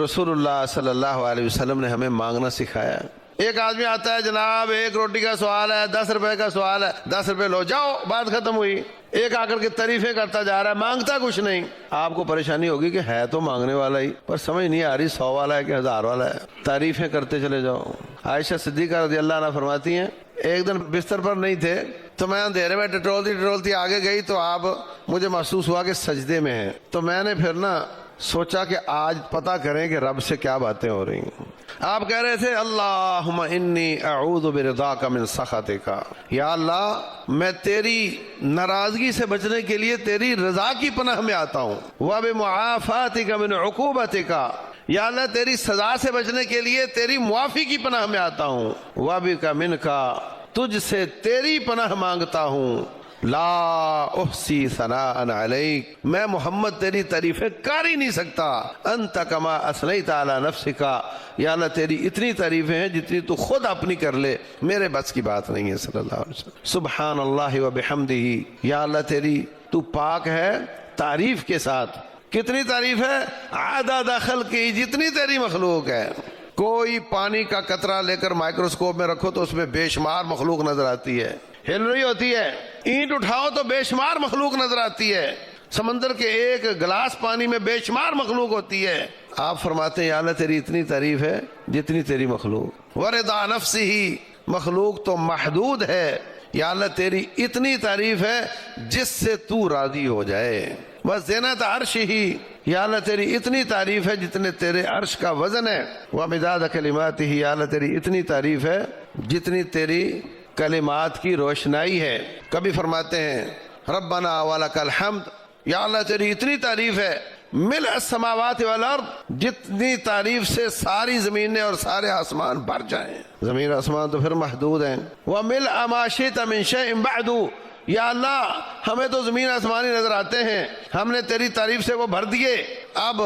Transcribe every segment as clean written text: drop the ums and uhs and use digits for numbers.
رسول اللہ صلی اللہ علیہ وسلم نے ہمیں مانگنا سکھایا۔ ایک آدمی آتا ہے، جناب ایک روٹی کا سوال ہے، 10 روپے کا سوال ہے، 10 روپے لو، جاؤ، بات ختم ہوئی۔ ایک آ کر کے تعریفیں کرتا جا رہا ہے، مانگتا کچھ نہیں۔ آپ کو پریشانی ہوگی کہ ہے تو مانگنے والا ہی، پر سمجھ نہیں آ رہی 100 والا ہے کہ 1000 والا ہے۔ تعریفیں کرتے چلے جاؤ۔ عائشہ صدیقہ رضی اللہ عنہ فرماتی ہیں، ایک دن بستر پر نہیں تھے تو میں اندھیرے میں ٹٹولتی آگے گئی تو آپ مجھے محسوس ہوا کہ سجدے میں ہیں، تو میں نے پھر سوچا کہ آج پتہ کریں کہ رب سے کیا باتیں ہو رہی ہیں۔ آپ کہہ رہے تھے، اللہم انی اعوذ برضاک من سخطک، یا اللہ میں تیری ناراضگی سے بچنے کے لیے تیری رضا کی پناہ میں آتا ہوں، وبمعافاتک من عقوبتک، یا اللہ تیری سزا سے بچنے کے لیے تیری معافی کی پناہ میں آتا ہوں، وبک منک، تجھ سے تیری پناہ مانگتا ہوں، لا احصی ثناء علیک، میں محمد تیری تعریفیں کر ہی نہیں سکتا، انت کما اثنیت علی نفسک، یا اللہ تیری اتنی تعریفیں ہیں جتنی تو خود اپنی کر لے، میرے بس کی بات نہیں ہے صلی اللہ علیہ وسلم۔ سبحان اللہ وبحمدہ، یا اللہ تیری تو پاک ہے تعریف کے ساتھ۔ کتنی تعریف ہے؟ عدد خلقی، جتنی تیری مخلوق ہے۔ کوئی پانی کا قطرہ لے کر مائکروسکوپ میں رکھو تو اس میں بے شمار مخلوق نظر آتی ہے، ہل رہی ہوتی ہے۔ اینٹ اٹھاؤ تو بے شمار مخلوق نظر آتی ہے۔ سمندر کے ایک گلاس پانی میں بے شمار مخلوق ہوتی ہے۔ آپ فرماتے ہیں، یا اللہ تیری اتنی تعریف ہے جتنی تیری مخلوق۔ ورضا نفسہ، مخلوق تو محدود ہے، یا اللہ تیری اتنی تعریف ہے جس سے تو راضی ہو جائے۔ وزنت عرشہ، یا اللہ تیری اتنی تعریف ہے جتنے تیرے عرش کا وزن ہے۔ ومداد کلماتہ، یا اللہ تیری اتنی تعریف ہے جتنی تیری کلمات کی روشنائی ہے۔ کبھی فرماتے ہیں، ربنا ولک الحمد، یا اللہ تیری اتنی تعریف ہے ملء السماوات والارض، جتنی تعریف سے ساری زمینیں اور سارے آسمان بھر جائیں۔ زمین آسمان تو پھر محدود ہیں۔ وملء ما شئت من شیء بعد، یا اللہ ہمیں تو زمین آسمان ہی نظر آتے ہیں، ہم نے تیری تعریف سے وہ بھر دیے، اب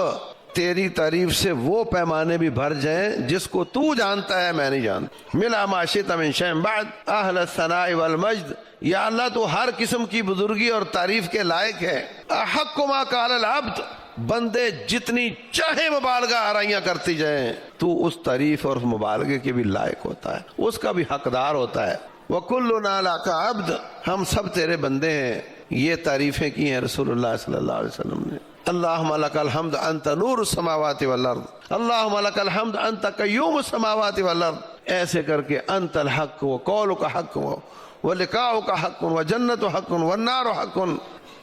تیری تعریف سے وہ پیمانے بھی بھر جائیں جس کو تو جانتا ہے، میں نہیں جانتا۔ ملء ما شئت من شیء بعد اہل الثناء والمجد، یا اللہ تو ہر قسم کی بزرگی اور تعریف کے لائق ہے۔ احق ما قال العبد، بندے جتنی چاہے مبالغہ آرائیاں کرتی جائیں تو اس تعریف اور مبالغے کے بھی لائق ہوتا ہے، اس کا بھی حقدار ہوتا ہے۔ وَكُلُّنَا لَكَ عَبْدٌ، ہم سب تیرے بندے ہیں۔ یہ تعریفیں کی ہیں رسول اللہ صلی اللہ علیہ وسلم نے۔ اللہم لک الحمد انت نور السماوات والارض، اللہم لک الحمد انت قیوم السماوات والارض، ایسے کر کے انت الحق وقولک حق ولقاؤک حق وجنت حق والنار حق،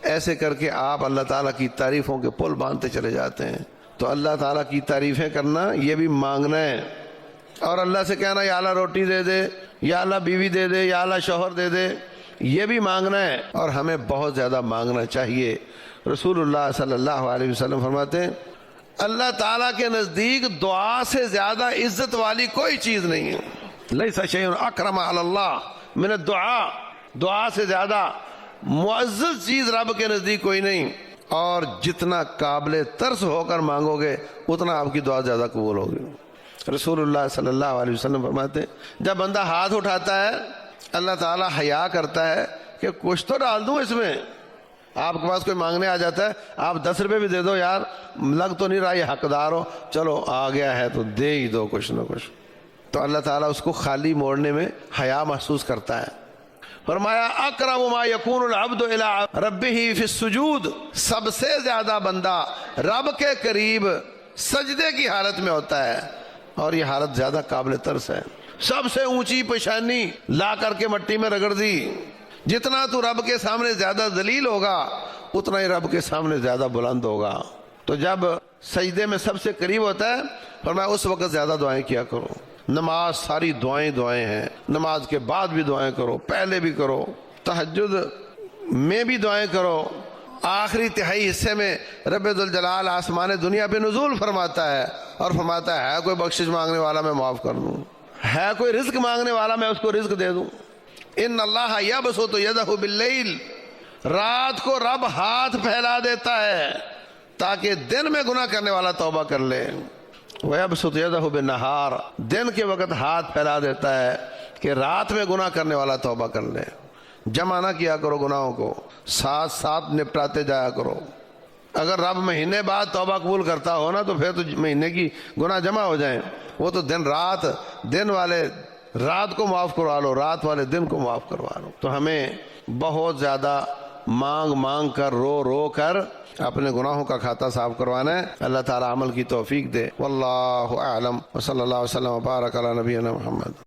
ایسے کر کے آپ اللہ تعالیٰ کی تعریفوں کے پل باندھتے چلے جاتے ہیں۔ تو اللہ تعالیٰ کی تعریفیں کرنا یہ بھی مانگنا ہے، اور اللہ سے کہنا یا اللہ روٹی دے دے، یا اللہ بیوی دے دے، یا اللہ شوہر دے دے، یہ بھی مانگنا ہے، اور ہمیں بہت زیادہ مانگنا چاہیے۔ رسول اللہ صلی اللہ علیہ وسلم فرماتے ہیں، اللہ تعالیٰ کے نزدیک دعا سے زیادہ عزت والی کوئی چیز نہیں ہے۔ لیس شیء اکرم علی اللہ من الدعاء، دعا سے زیادہ معزز چیز رب کے نزدیک کوئی نہیں، اور جتنا قابل ترس ہو کر مانگو گے اتنا آپ کی دعا زیادہ قبول ہوگی۔ رسول اللہ صلی اللہ علیہ وسلم فرماتے ہیں، جب بندہ ہاتھ اٹھاتا ہے اللہ تعالیٰ حیا کرتا ہے کہ کچھ تو ڈال دوں اس میں۔ آپ کے پاس کوئی مانگنے آ جاتا ہے، آپ 10 روپے بھی دے دو، یار لگ تو نہیں رہا یہ حقدار ہو، چلو آ گیا ہے تو دے ہی دو کچھ نہ کچھ، تو اللہ تعالیٰ اس کو خالی موڑنے میں حیا محسوس کرتا ہے۔ فرمایا اقرب ما یکون العبد الی ربہ فی السجود، سب سے زیادہ بندہ رب کے قریب سجدے کی حالت میں ہوتا ہے، اور یہ حالت زیادہ قابل ترس ہے۔ سب سے اونچی پیشانی لا کر کے مٹی میں رگڑ دی، جتنا تو رب کے سامنے زیادہ ذلیل ہوگا اتنا ہی رب کے سامنے زیادہ بلند ہوگا۔ تو جب سجدے میں سب سے قریب ہوتا ہے فرمایا اس وقت زیادہ دعائیں کیا کرو۔ نماز ساری دعائیں ہیں، نماز کے بعد بھی دعائیں کرو، پہلے بھی کرو، تہجد میں بھی دعائیں کرو، آخری تہائی حصے میں رب ذوالجلال آسمان دنیا پہ نزول فرماتا ہے اور فرماتا ہے کوئی بخشش مانگنے والا میں معاف کر دوں، ہے کوئی رزق مانگنے والا میں اس کو رزق دے دوں۔ ان اللہ یبسط یدہ باللیل، رات کو رب ہاتھ پھیلا دیتا ہے تاکہ دن میں گناہ کرنے والا توبہ کر لے۔ وَيَبْسُطُ يَدَهُ بِالنَّهَارِ، دن کے وقت ہاتھ پھیلا دیتا ہے کہ رات میں گناہ کرنے والا توبہ کر لے۔ جمع نہ کیا کرو گناہوں کو، ساتھ ساتھ نپٹاتے جایا کرو۔ اگر رب مہینے بعد توبہ قبول کرتا ہو نا تو پھر تو مہینے کی گناہ جمع ہو جائیں. وہ تو دن والے رات کو معاف کروا لو، رات والے دن کو معاف کروا لو. تو ہمیں بہت زیادہ مانگ کر رو کر اپنے گناہوں کا کھاتا صاف کروانا ہے. اللہ تعالی عمل کی توفیق دے. واللہ اعلم وصلی اللہ وسلم وبارک علی نبینا محمد.